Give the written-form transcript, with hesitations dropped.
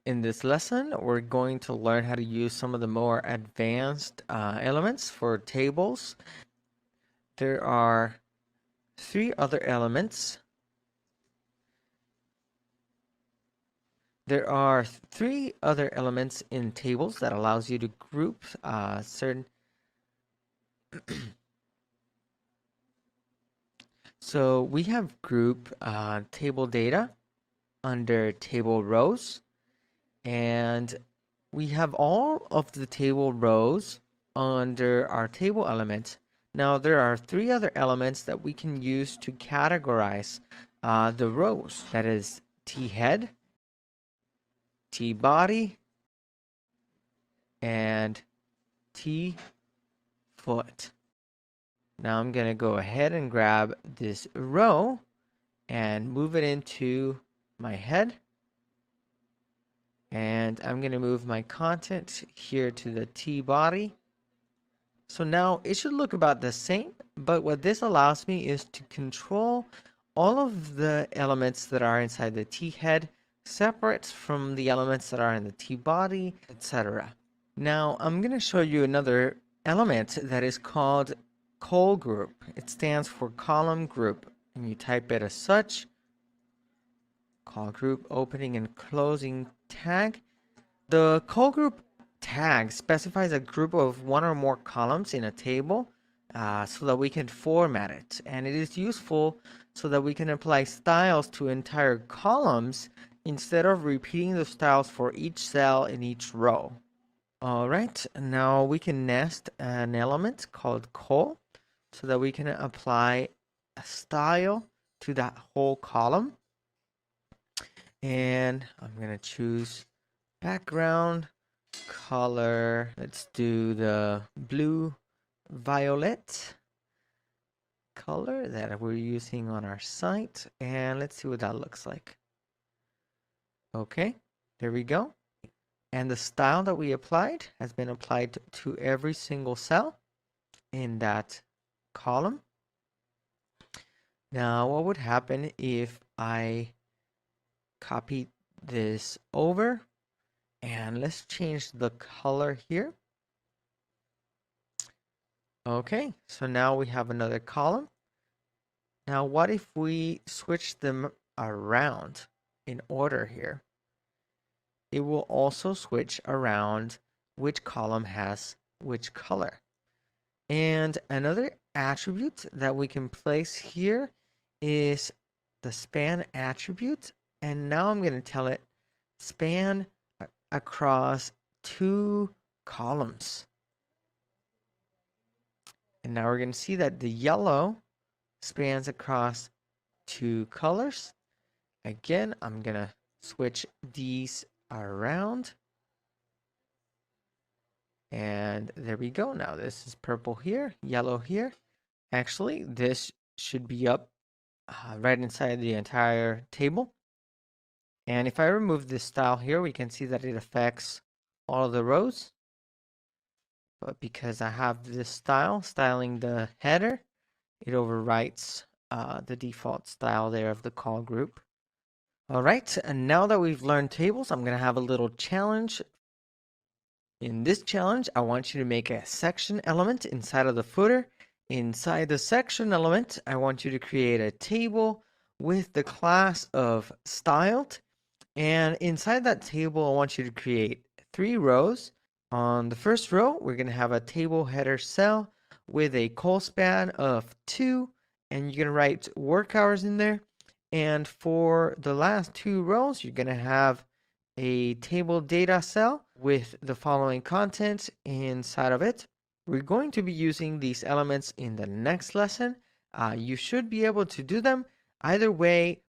in this lesson, we're going to learn how to use some of the more advanced elements for tables. There are three other elements. There are three other elements in tables that allows you to group certain. So we have group table data under table rows, and we have all of the table rows under our table element. Now there are three other elements that we can use to categorize the rows. That is THEAD, TBODY, and TFOOT. Now I'm going to go ahead and grab this row and move it into my head. And I'm going to move my content here to the TBODY. So now it should look about the same, but what this allows me is to control all of the elements that are inside the THEAD separate from the elements that are in the TBODY, etc. Now I'm going to show you another element that is called COL group. It stands for column group, and you type it as such. COL group opening and closing tag. The COL group tag specifies a group of one or more columns in a table so that we can format it, and it is useful so that we can apply styles to entire columns instead of repeating the styles for each cell in each row. Alright, now we can nest an element called COL so that we can apply a style to that whole column. And I'm going to choose background color. Let's do the blue violet color that we're using on our site. And let's see what that looks like. Okay, there we go. And the style that we applied has been applied to every single cell in that column. Now, what would happen if I copy this over, and let's change the color here. Okay, so now we have another column. Now, what if we switch them around in order here? It will also switch around which column has which color. And another attribute that we can place here is the span attribute. And now I'm going to tell it span across two columns. And now we're going to see that the yellow spans across two colors. Again, I'm going to switch these around. And there we go. Now this is purple here, yellow here. Actually, this should be up right inside the entire table. And if I remove this style here, we can see that it affects all of the rows. But because I have this style, styling the header, it overwrites the default style there of the COL group. All right, and now that we've learned tables, I'm going to have a little challenge. In this challenge, I want you to make a section element inside of the footer. Inside the section element, I want you to create a table with the class of styled. And inside that table, I want you to create 3 rows. On the first row, we're going to have a table header cell with a col span of 2, and you're going to write work hours in there. And for the last 2 rows, you're going to have a table data cell with the following content inside of it. We're going to be using these elements in the next lesson. You should be able to do them. Either way,